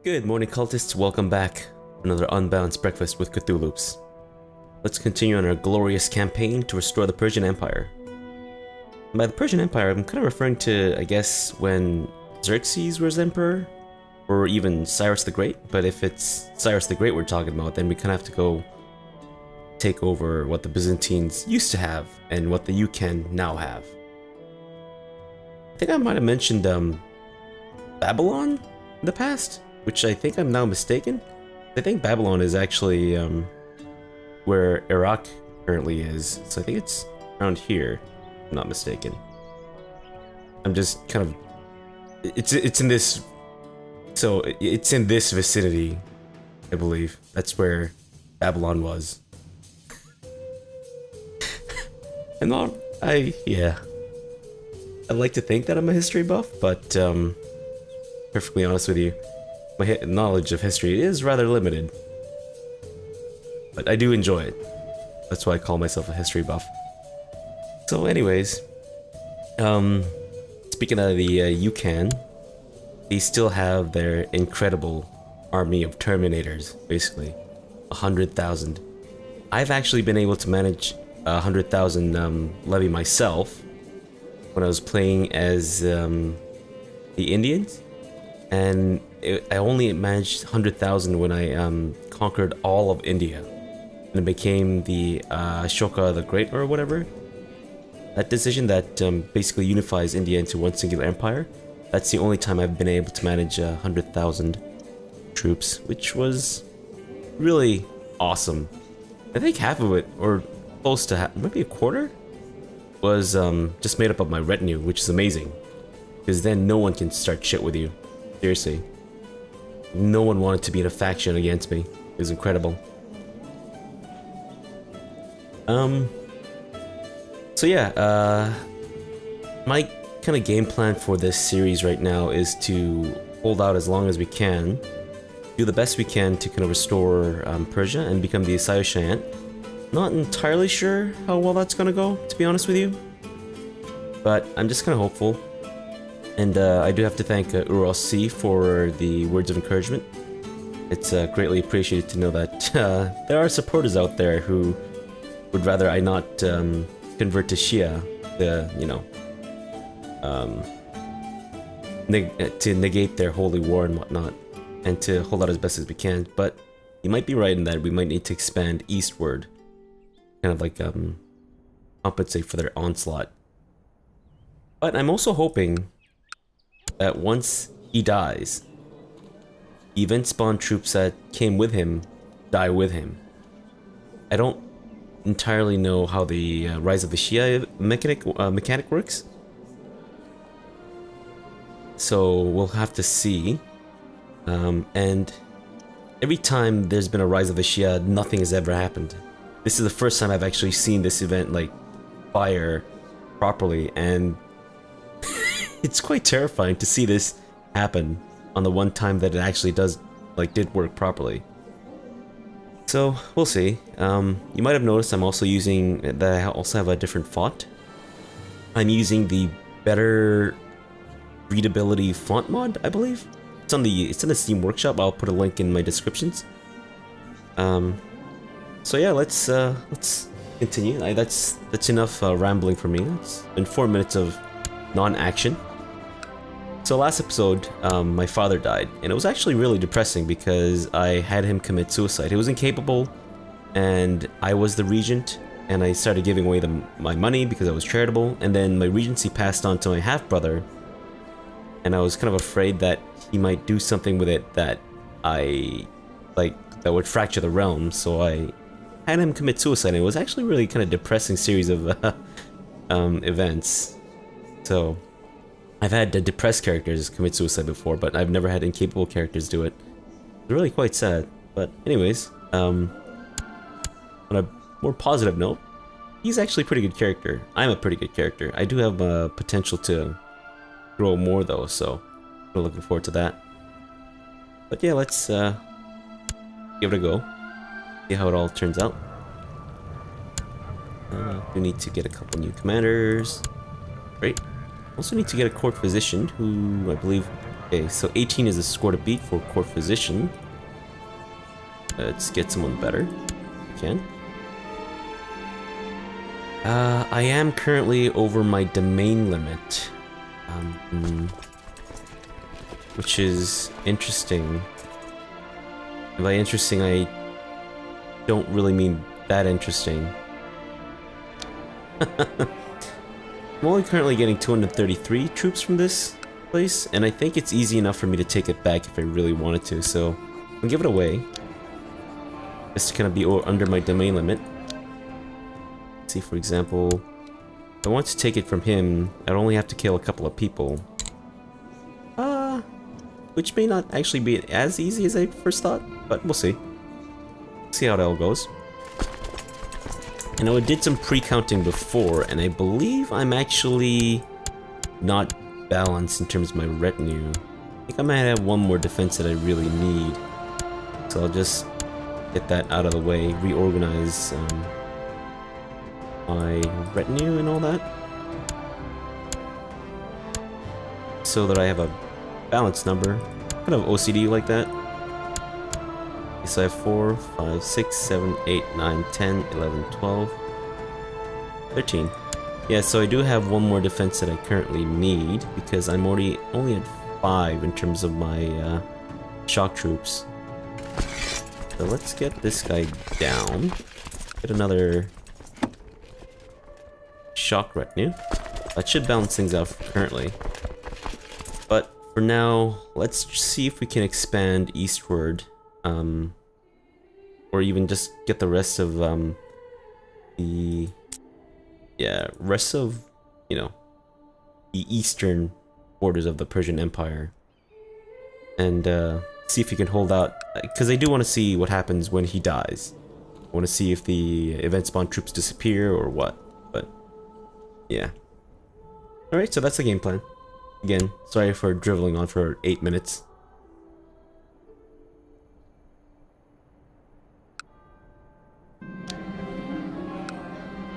Good morning, cultists. Welcome back. Another unbalanced breakfast with CthuLoops. Let's continue on our glorious campaign to restore the Persian Empire. And by the Persian Empire, I'm kind of referring to, I guess, when Xerxes was emperor, or even Cyrus the Great. But if it's Cyrus the Great we're talking about, then we kind of have to go take over what the Byzantines used to have and what the Yukan now have. I think I might have mentioned Babylon in the past, which I think I'm now mistaken. I think Babylon is actually where Iraq currently is, so I think it's around here, if I'm not mistaken. I'm just kind of... It's in this... So, it's in this vicinity, I believe. That's where Babylon was. And yeah. I'd like to think that I'm a history buff, but perfectly honest with you, my knowledge of history is rather limited. But I do enjoy it. That's why I call myself a history buff. So anyways, speaking of the Yukan, they still have their incredible army of Terminators, basically. 100,000. I've actually been able to manage 100,000 levy myself when I was playing as the Indians, and I only managed 100,000 when I conquered all of India and became the Ashoka the Great or whatever. That decision that basically unifies India into one singular empire. That's the only time I've been able to manage 100,000 troops, which was really awesome. I think half of it, or close to half, maybe a quarter, was just made up of my retinue, which is amazing, because then no one can start shit with you. Seriously, no one wanted to be in a faction against me. It was incredible. So yeah, my kind of game plan for this series right now is to hold out as long as we can, do the best we can to kind of restore Persia and become the Asayushan. Not entirely sure how well that's gonna go, to be honest with you, but I'm just kind of hopeful. And I do have to thank Uros for the words of encouragement. It's greatly appreciated to know that there are supporters out there who would rather I not convert to Shia, to negate their holy war and whatnot, and to hold out as best as we can. But you might be right in that we might need to expand eastward, kind of like compensate for their onslaught. But I'm also hoping that once he dies, event spawn troops that came with him die with him. I don't entirely know how the rise of the Shia mechanic works, so we'll have to see. And every time there's been a rise of the Shia, nothing has ever happened. This is the first time I've actually seen this event like fire properly, and it's quite terrifying to see this happen on the one time that it actually did work properly. So we'll see. You might have noticed I'm also using that. I also have a different font. I'm using the better readability font mod, I believe. It's in the Steam Workshop. I'll put a link in my descriptions. So yeah, let's continue. That's enough rambling for me. It's been 4 minutes of non-action. So last episode, my father died, and it was actually really depressing because I had him commit suicide. He was incapable, and I was the regent, and I started giving away my money because I was charitable, and then my regency passed on to my half-brother, and I was kind of afraid that he might do something with it that that would fracture the realm, so I had him commit suicide. And it was actually really kind of depressing series of events. So I've had depressed characters commit suicide before, but I've never had incapable characters do it. It's really quite sad. But anyways, on a more positive note, he's actually a pretty good character. I'm a pretty good character. I do have potential to grow more though, so I'm looking forward to that. But yeah, let's give it a go. See how it all turns out. We need to get a couple new commanders. Great. Also need to get a court physician, who I believe Okay, so 18 is a score to beat for court physician. Let's get someone better. We can. I am currently over my domain limit. Which is interesting. And by interesting, I don't really mean that interesting. I'm only currently getting 233 troops from this place, and I think it's easy enough for me to take it back if I really wanted to, so I'll give it away. Just to kind of be under my domain limit. Let's see, for example, if I want to take it from him, I'd only have to kill a couple of people. Which may not actually be as easy as I first thought, but we'll see. See how it all goes. I know I did some pre-counting before, and I believe I'm actually not balanced in terms of my retinue. I think I might have one more defense that I really need. So I'll just get that out of the way, reorganize my retinue and all that. So that I have a balanced number. Kind of OCD like that. So I have 4, 5, 6, 7, 8, 9, 10, 11, 12, 13. Yeah, so I do have one more defense that I currently need because I'm only at 5 in terms of my shock troops. So let's get this guy down. Get another shock retinue. That should balance things out currently. But for now, let's see if we can expand eastward. Or even just get the rest of rest of, you know, the eastern borders of the Persian Empire, and see if he can hold out, because I do want to see what happens when he dies. I want to see if the event spawn troops disappear or what, but yeah. Alright, so that's the game plan. Again, sorry for driveling on for 8 minutes.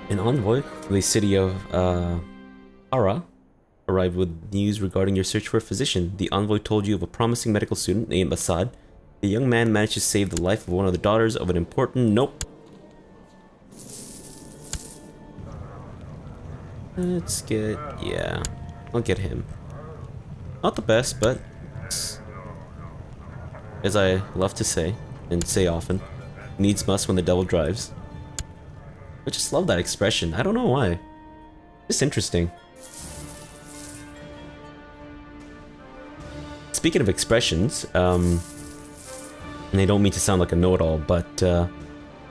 An envoy from the city of Ara arrived with news regarding your search for a physician. The envoy told you of a promising medical student named Assad. The young man managed to save the life of one of the daughters of an important... Nope. Let's get... yeah, I'll get him. Not the best, but... as I love to say, and say often, needs must when the devil drives. I just love that expression. I don't know why. Just interesting. Speaking of expressions, and I don't mean to sound like a know-it-all, but I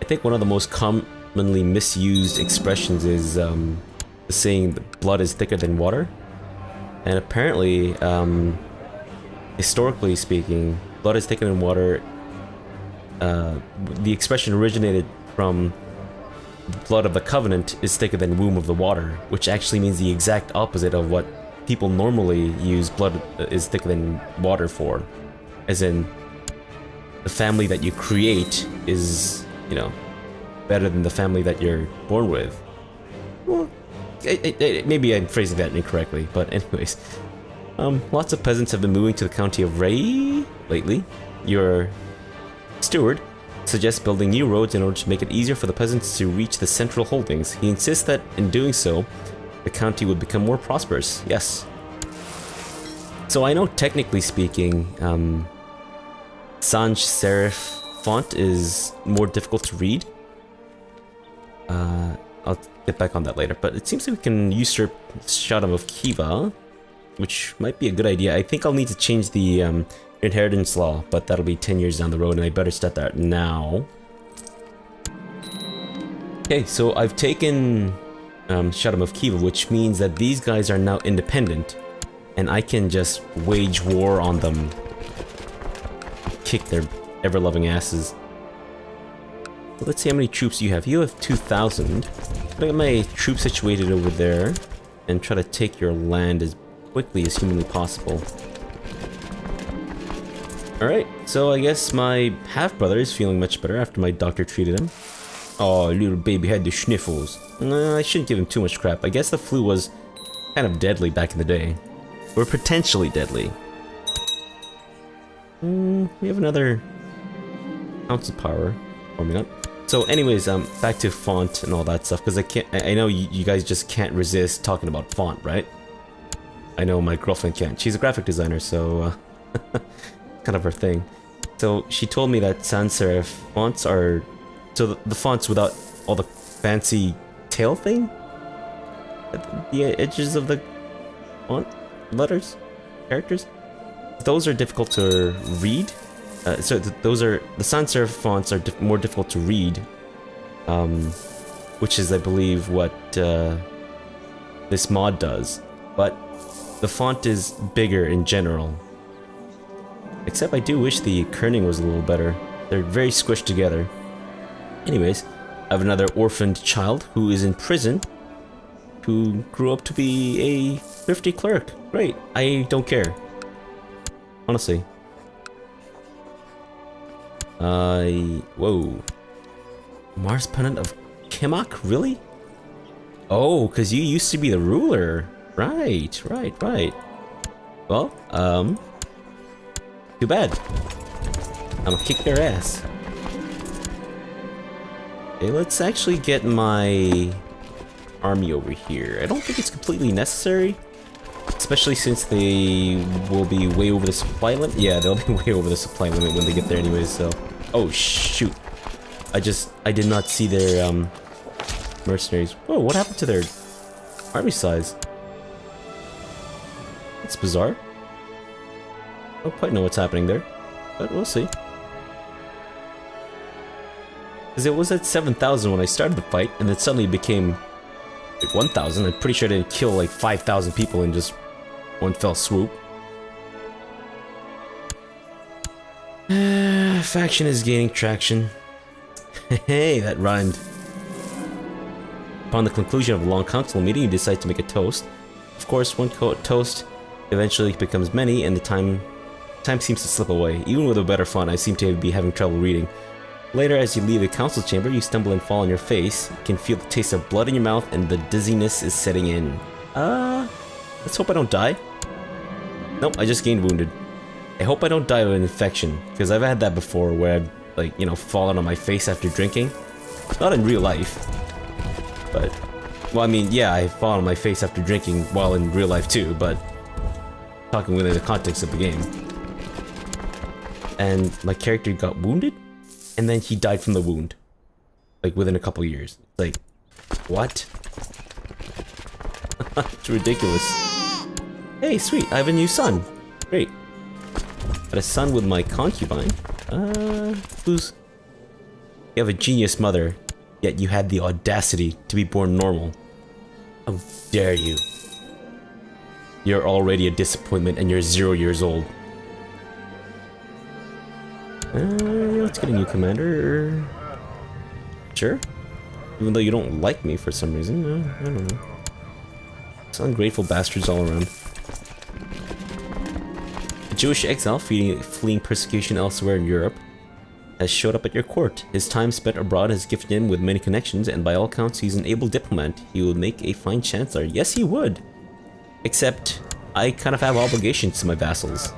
think one of the most commonly misused expressions is the saying that blood is thicker than water. And apparently, historically speaking, blood is thicker than water. The expression originated from blood of the covenant is thicker than womb of the water, which actually means the exact opposite of what people normally use blood is thicker than water for. As in, the family that you create is, you know, better than the family that you're born with. Well, maybe I'm phrasing that incorrectly, but anyways. Lots of peasants have been moving to the county of Ray lately. Your steward suggests building new roads in order to make it easier for the peasants to reach the central holdings. He insists that in doing so, the county would become more prosperous. Yes. So I know technically speaking, sans serif font is more difficult to read. I'll get back on that later, but it seems like we can usurp Shaddam of Kiva, which might be a good idea. I think I'll need to change the inheritance law, but that'll be 10 years down the road, and I better start that now. Okay, so I've taken Shaddam of Kiva, which means that these guys are now independent, and I can just wage war on them. Kick their ever-loving asses. So let's see how many troops you have. You have 2,000. I'll get my troops situated over there, and try to take your land as quickly as humanly possible. Alright, so I guess my half-brother is feeling much better after my doctor treated him. Oh, little baby had the sniffles. I shouldn't give him too much crap. I guess the flu was kind of deadly back in the day. Or potentially deadly. We have another council power. Or maybe not. So anyways, back to font and all that stuff, because I know you guys just can't resist talking about font, right? I know my girlfriend can't. She's a graphic designer, so kind of her thing. So she told me that sans serif fonts are, so the fonts without all the fancy tail thing at the edges of the font letters, characters, those are difficult to read. So those are, the sans serif fonts are more difficult to read, which is, I believe, what this mod does. But the font is bigger in general. Except I do wish the kerning was a little better. They're very squished together. Anyways, I have another orphaned child who is in prison, who grew up to be a thrifty clerk. Great, I don't care. Honestly. Whoa. Mars Pennant of Kimok? Really? Oh, because you used to be the ruler. Right. Well, too bad. I'm gonna kick their ass. Okay, let's actually get my army over here. I don't think it's completely necessary, especially since they will be way over the supply limit. Yeah, they'll be way over the supply limit when they get there anyways, so. Oh, shoot. I did not see their, mercenaries. Whoa, what happened to their army size? That's bizarre. I don't quite know what's happening there, but we'll see. Because it was at 7,000 when I started the fight, and then suddenly it became like 1,000. I'm pretty sure I didn't kill like 5,000 people in just one fell swoop. Faction is gaining traction. Hey, that rhymed. Upon the conclusion of a long council meeting, you decide to make a toast. Of course, one toast eventually becomes many, and the time seems to slip away. Even with a better font, I seem to be having trouble reading. Later, as you leave the council chamber, you stumble and fall on your face. You can feel the taste of blood in your mouth, and the dizziness is setting in. Let's hope I don't die. Nope, I just gained wounded. I hope I don't die of an infection, because I've had that before where I've, like, you know, fallen on my face after drinking. Not in real life, but, well, I mean, yeah, I've fallen on my face after drinking while in real life too, but talking within the context of the game. And my character got wounded, and then he died from the wound, like within a couple years. Like, what? It's ridiculous. Hey, sweet, I have a new son. Great. Got a son with my concubine. You have a genius mother, yet you had the audacity to be born normal. How dare you? You're already a disappointment and you're 0 years old. Let's get a new commander. Sure. Even though you don't like me for some reason. I don't know. It's ungrateful bastards all around. A Jewish exile fleeing persecution elsewhere in Europe has showed up at your court. His time spent abroad has gifted him with many connections, and by all counts he's an able diplomat. He would make a fine chancellor. Yes, he would. Except, I kind of have obligations to my vassals.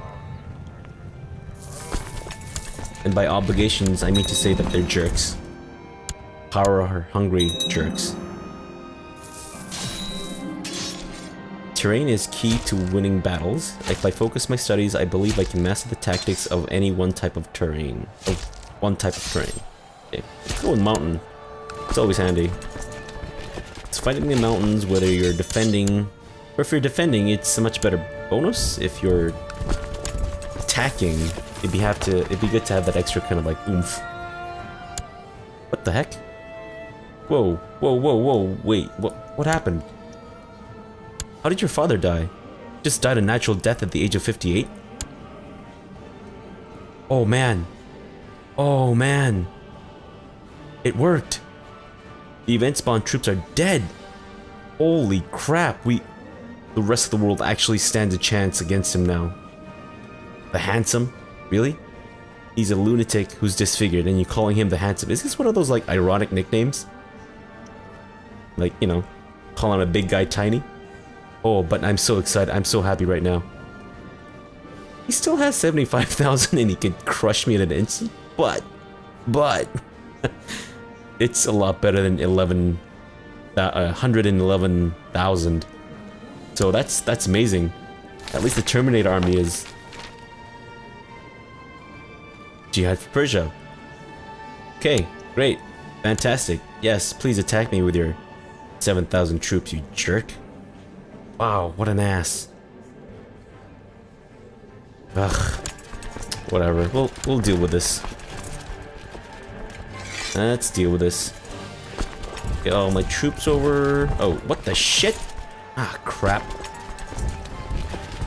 And by obligations, I mean to say that they're jerks. Power-hungry jerks. Terrain is key to winning battles. If I focus my studies, I believe I can master the tactics of any one type of terrain. Okay, let's go with mountain. It's always handy. It's fighting the mountains, whether you're defending, or if you're defending, it's a much better bonus. If you're attacking, it'd be good to have that extra kind of like oomph. What the heck? Whoa, whoa, whoa, whoa! Wait, what happened? How did your father die? Just died a natural death at the age of 58? Oh man. Oh man. It worked. The event spawn troops are dead. Holy crap, the rest of the world actually stands a chance against him now. The Handsome? Really? He's a lunatic who's disfigured and you're calling him the Handsome. Is this one of those like ironic nicknames? Like, you know, calling a big guy tiny? Oh, but I'm so excited. I'm so happy right now. He still has 75,000 and he could crush me in an instant, but it's a lot better than 111,000. So that's amazing. At least the Terminator army is jihad for Persia. Okay, great, fantastic. Yes, please attack me with your 7,000 troops, you jerk. Wow, what an ass. Ugh. Whatever. We'll deal with this. Let's deal with this. Get all my troops over. Oh, what the shit? Ah, crap.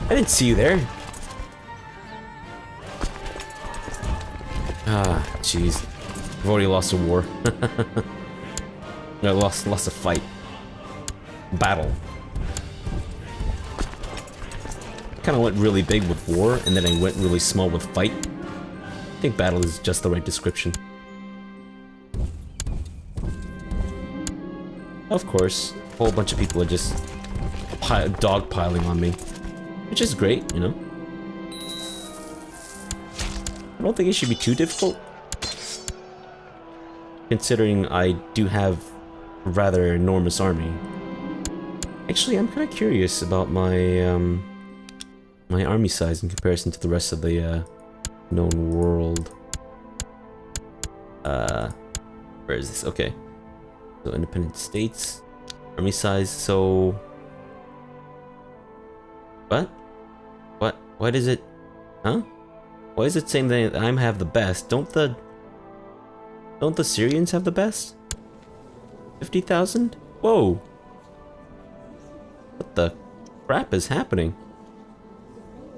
I didn't see you there. Ah, jeez. I've already lost a war. I lost a fight. Battle. Kind of went really big with war, and then I went really small with fight. I think battle is just the right description. Of course, a whole bunch of people are just dogpiling on me, which is great, you know. I don't think it should be too difficult, considering I do have a rather enormous army. Actually, I'm kind of curious about my my army size in comparison to the rest of the known world. Where is this? Okay. So independent states, army size. So what? What is it? Huh? Why is it saying that I have the best? Don't the Syrians have the best? 50,000? Whoa! What the crap is happening?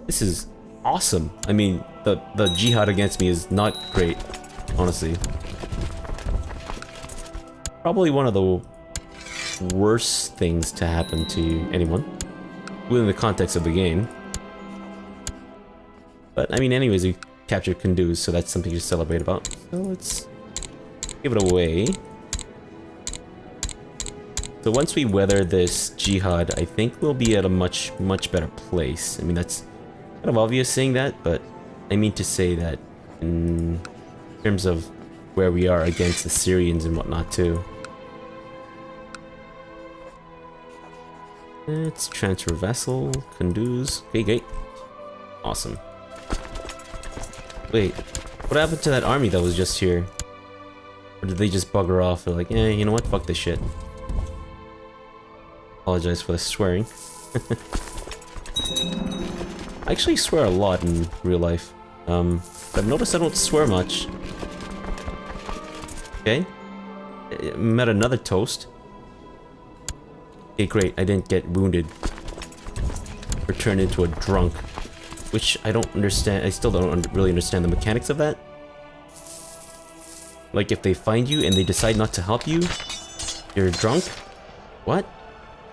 This is awesome. I mean, the jihad against me is not great, honestly. Probably one of the worst things to happen to anyone within the context of the game. But I mean, anyways, we captured Kunduz, so that's something to celebrate about. So let's give it away. So once we weather this jihad, I think we'll be at a much better place. I mean, that's kind of obvious saying that, but I mean to say that in terms of where we are against the Syrians and whatnot too. Let's transfer vessel, Kunduz. Okay, great. Awesome. Wait, what happened to that army that was just here? Or did they just bugger off? They're like, you know what? Fuck this shit. Apologize for the swearing. I actually swear a lot in real life. But I've noticed I don't swear much. Okay. Met another toast. Okay, great. I didn't get wounded. Or turned into a drunk. Which I don't understand. I still don't really understand the mechanics of that. Like, if they find you and they decide not to help you, you're drunk? What?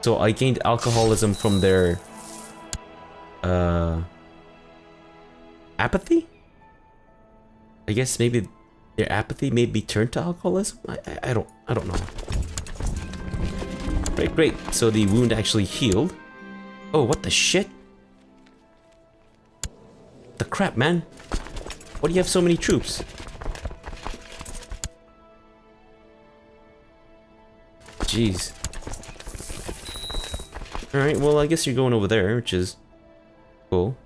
So I gained alcoholism from their... apathy? I guess maybe their apathy made me turn to alcoholism? I don't know. Great. So the wound actually healed. Oh, what the shit? The crap, man. Why do you have so many troops? Jeez. Alright, well, I guess you're going over there, which is cool.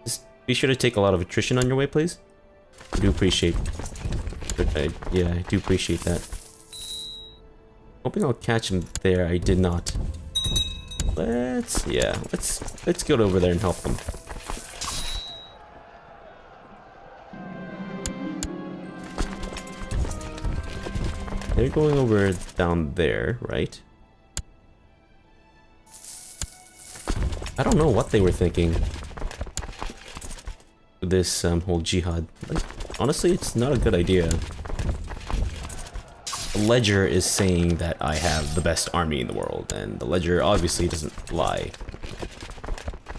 Just be sure to take a lot of attrition on your way, please. I do appreciate... yeah, I do appreciate that. Hoping I'll catch him there. I did not. Let's get over there and help them. They're going over down there, right? I don't know what they were thinking with this whole jihad. Like, honestly, it's not a good idea. The Ledger is saying that I have the best army in the world, and the Ledger obviously doesn't lie.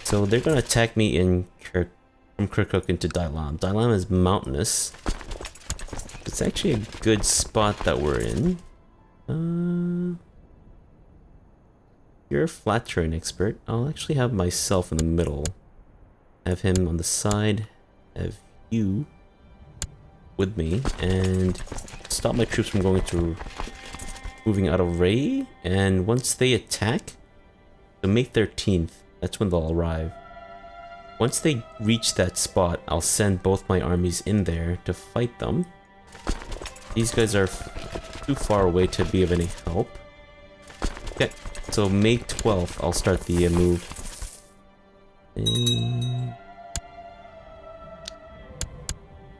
So they're gonna attack me in from Kirkuk into Dailam. Dailam is mountainous. It's actually a good spot that we're in. You're a flat terrain expert. I'll actually have myself in the middle. Have him on the side. Have you with me. And stop my troops from going to... moving out of Ray. And once they attack... So May 13th, that's when they'll arrive. Once they reach that spot, I'll send both my armies in there to fight them. These guys are too far away to be of any help. Okay, so May 12th, I'll start the move.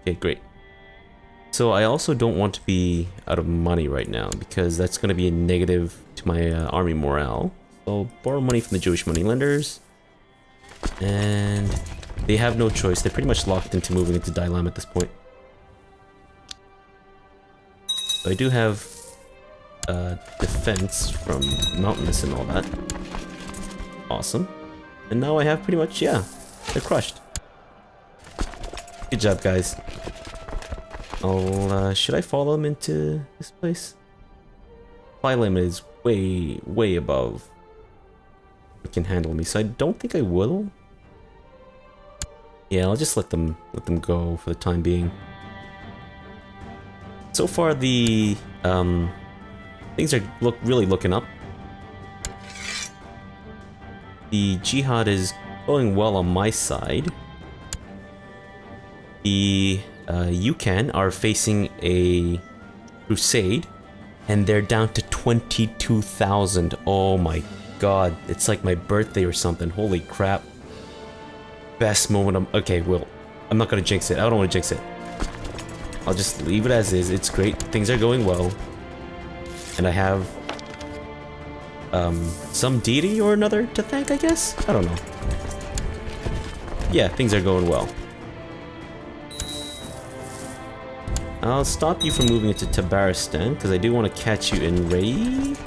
Okay, great. So I also don't want to be out of money right now, because that's going to be a negative to my army morale. So I'll borrow money from the Jewish moneylenders. And they have no choice. They're pretty much locked into moving into Dailam at this point. So I do have defense from mountainous and all that. Awesome. And now I have pretty much, yeah, they're crushed. Good job, guys. Should I follow them into this place? Supply limit is way above what can handle me, so I don't think I will. Yeah, I'll just let them go for the time being. So far, the things are really looking up. The jihad is going well on my side. The Yukon are facing a crusade, and they're down to 22,000. Oh my god, it's like my birthday or something. Holy crap. Best moment of... Okay, well, I'm not gonna jinx it. I don't want to jinx it. I'll just leave it as is. It's great. Things are going well. And I have... some deity or another to thank, I guess? I don't know. Yeah, things are going well. I'll stop you from moving into Tabaristan, because I do want to catch you in raid.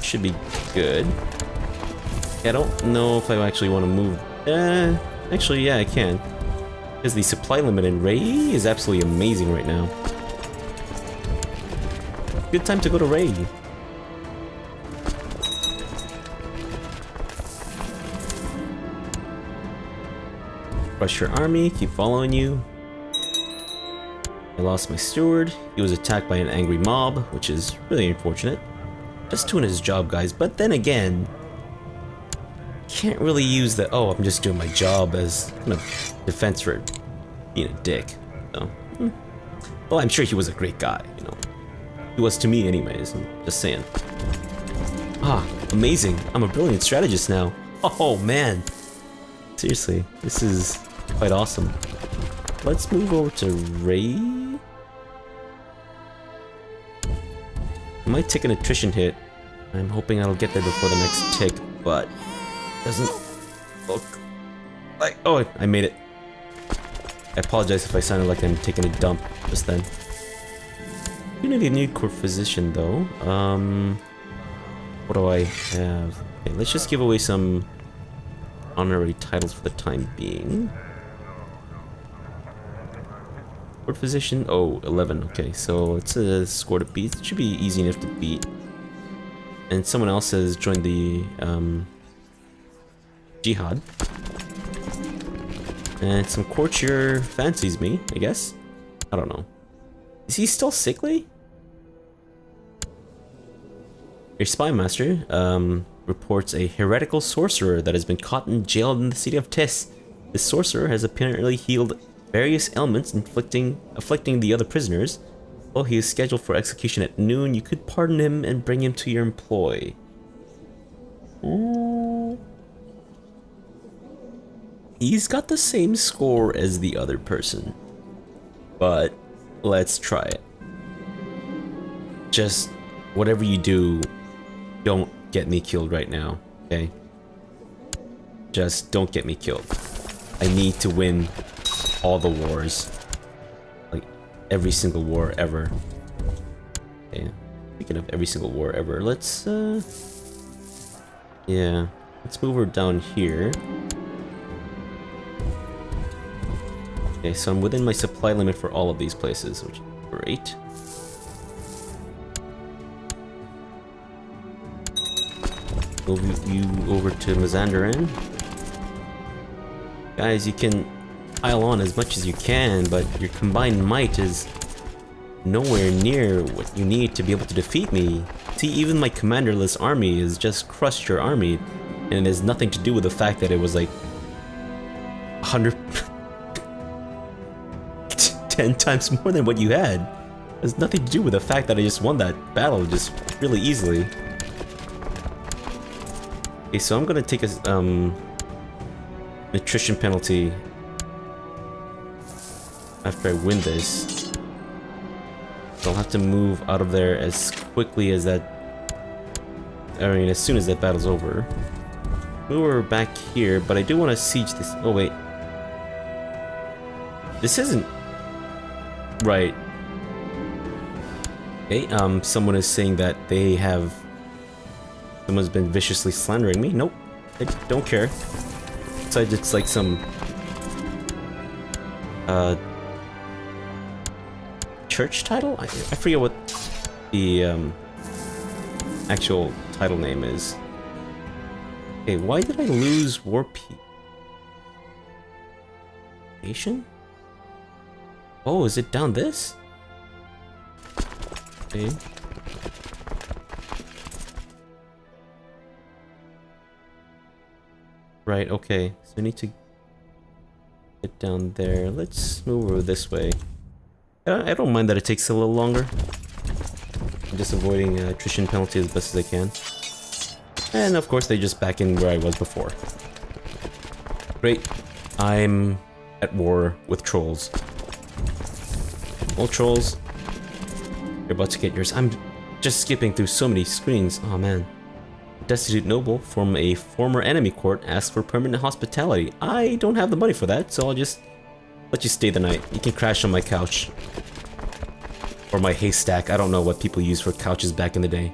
Should be good. I don't know if I actually want to move. Actually, yeah, I can. Because the supply limit in Ray is absolutely amazing right now. Good time to go to Ray. Crush your army, keep following you. I lost my steward. He was attacked by an angry mob, which is really unfortunate. Just doing his job, guys, but then again, can't really use the, oh, I'm just doing my job as kind of defense for being a dick. So, well, I'm sure he was a great guy, you know. He was to me anyways, I'm just saying. Ah, amazing. I'm a brilliant strategist now. Oh, man. Seriously, this is quite awesome. Let's move over to Ray. I might take an attrition hit. I'm hoping I'll get there before the next tick, but doesn't look like... Oh, I made it. I apologize if I sounded like I'm taking a dump just then. You need a new court physician though. What do I have? Okay, let's just give away some honorary titles for the time being. Court physician, oh, 11, okay, so it's a score to beat. It should be easy enough to beat. And someone else has joined the jihad. And some courtier fancies me, I guess. I don't know. Is he still sickly? Your spy master reports a heretical sorcerer that has been caught and jailed in the city of Tis. This sorcerer has apparently healed various ailments afflicting the other prisoners. While he is scheduled for execution at noon, you could pardon him and bring him to your employ. Ooh. He's got the same score as the other person. But let's try it. Just whatever you do, don't get me killed right now, okay? Just don't get me killed. I need to win all the wars. Like, every single war ever. Okay, speaking of every single war ever, let's, yeah, let's move her down here. Okay, so I'm within my supply limit for all of these places, which is great. Move you over to Mazandaran. Guys, you can pile on as much as you can, but your combined might is nowhere near what you need to be able to defeat me. See, even my commanderless army has just crushed your army, and it has nothing to do with the fact that it was like 100... 10 times more than what you had. It has nothing to do with the fact that I just won that battle just really easily. Okay, so I'm gonna take a attrition penalty after I win this. So I'll have to move out of there as quickly as that... I mean, as soon as that battle's over. We were back here, but I do want to siege this... Oh, wait. This isn't... right. Okay, someone is saying that they have... Someone's been viciously slandering me. Nope. I don't care. Besides, it's like some... church title? I forget what the actual title name is. Okay, why did I lose War Patient? Oh, is it down this? Okay. Right, okay. So I need to get down there. Let's move over this way. I don't mind that it takes a little longer. I'm just avoiding attrition penalty as best as I can. And of course they just back in where I was before. Great. I'm at war with trolls. Well, trolls, you're about to get yours. I'm just skipping through so many screens. Oh man. Destitute noble from a former enemy court asks for permanent hospitality. I don't have the money for that, so I'll just let you stay the night. You can crash on my couch. Or my haystack. I don't know what people used for couches back in the day.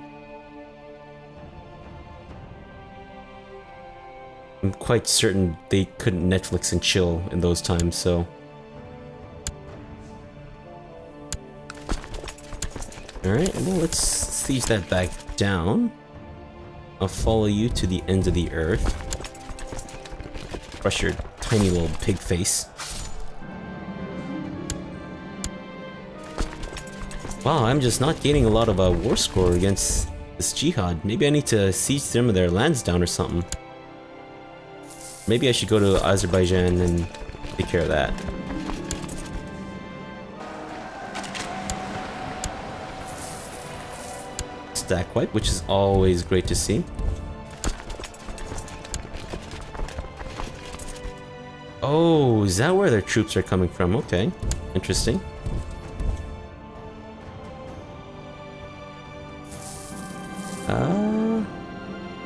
I'm quite certain they couldn't Netflix and chill in those times, so... Alright, well, let's siege that back down. I'll follow you to the ends of the earth. Crush your tiny little pig face. Wow, I'm just not gaining a lot of war score against this jihad. Maybe I need to siege some of their lands down or something. Maybe I should go to Azerbaijan and take care of that. Stack wipe, which is always great to see. Oh, is that where their troops are coming from? Okay, interesting.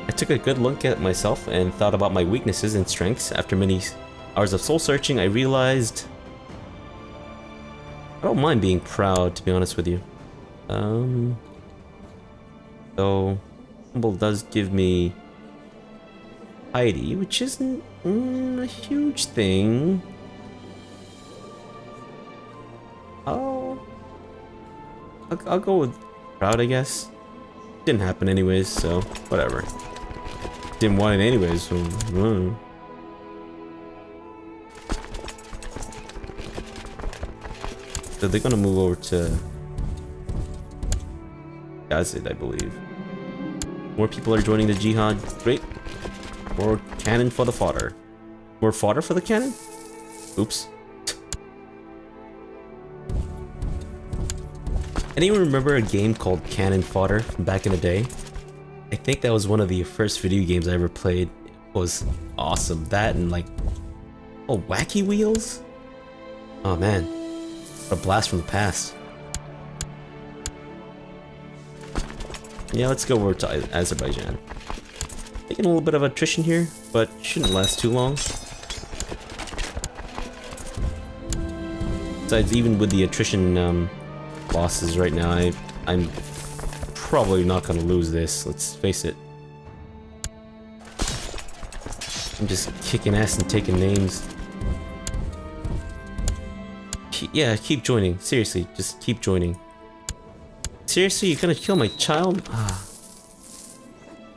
I took a good look at myself and thought about my weaknesses and strengths. After many hours of soul searching, I realized I don't mind being proud, to be honest with you. So humble does give me piety, which isn't a huge thing. I'll go with proud, I guess. Didn't happen anyways, so whatever. Didn't want it anyways, so So they're gonna move over to Gazid, I believe. More people are joining the jihad. Great. More cannon for the fodder. More fodder for the cannon? Oops. Anyone remember a game called Cannon Fodder from back in the day? I think that was one of the first video games I ever played. It was awesome. That and like... oh, Wacky Wheels? Oh man. What a blast from the past. Yeah, let's go over to Azerbaijan. Taking a little bit of attrition here, but shouldn't last too long. Besides, even with the attrition losses right now, I'm probably not gonna lose this, let's face it. I'm just kicking ass and taking names. Yeah, keep joining. Seriously, just keep joining. Seriously, you're gonna kill my child? Ah.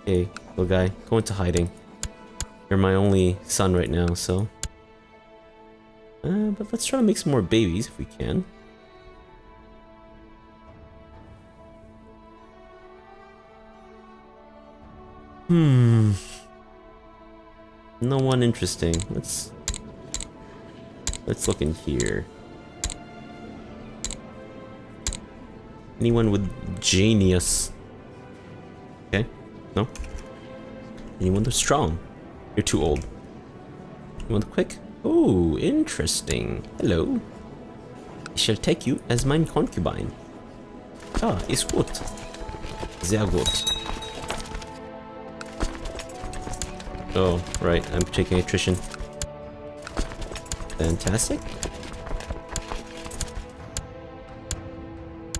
Okay. little guy. Go into hiding. You're my only son right now, so... but let's try to make some more babies if we can. No one interesting. Let's look in here. Anyone with genius? Okay, no. Anyone that's strong? You're too old. Anyone quick? Oh, interesting. Hello. I shall take you as mine concubine. Ah, ist gut. Sehr gut. Oh, right, I'm taking attrition. Fantastic.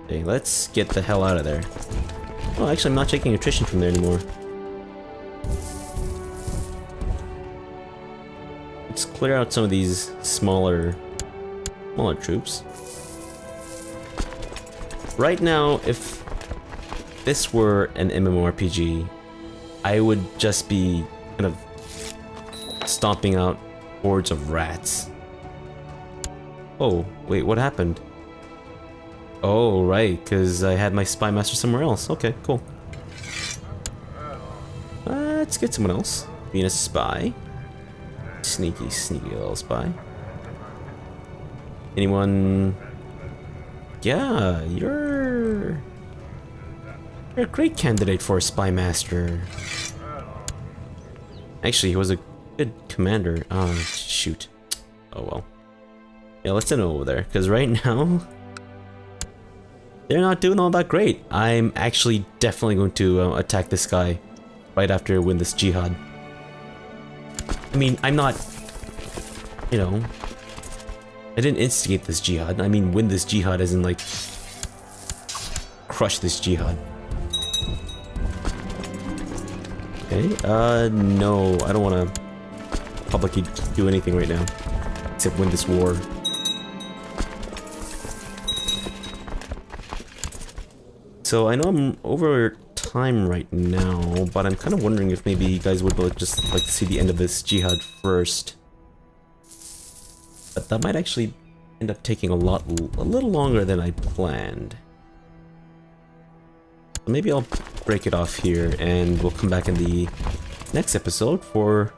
Okay, let's get the hell out of there. Oh, actually, I'm not taking attrition from there anymore. Let's clear out some of these smaller troops. Right now, if this were an MMORPG, I would just be kind of stomping out hordes of rats. Oh, wait, what happened? Oh, right, because I had my spy master somewhere else. Okay, cool. Let's get someone else. Being a spy. Sneaky, sneaky little spy. Anyone? Yeah, you're a great candidate for a spy master. Actually, he was a good commander. Oh, shoot. Oh, well. Yeah, let's send him over there, because right now, they're not doing all that great. I'm actually definitely going to attack this guy right after I win this jihad. I mean, I'm not, you know, I didn't instigate this jihad. I mean, win this jihad as in, like, crush this jihad. Okay, no, I don't want to publicly do anything right now, except win this war. So I know I'm over time right now, but I'm kind of wondering if maybe you guys would just like to see the end of this jihad first. But that might actually end up taking a little longer than I planned. So maybe I'll break it off here, and we'll come back in the next episode for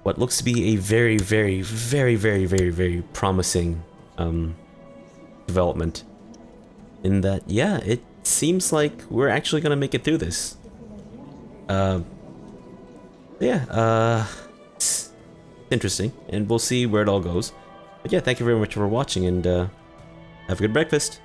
what looks to be a very, very, very, very, very, very promising development. In that, yeah, it seems like we're actually gonna make it through this. It's interesting, and we'll see where it all goes. But yeah, thank you very much for watching, and have a good breakfast.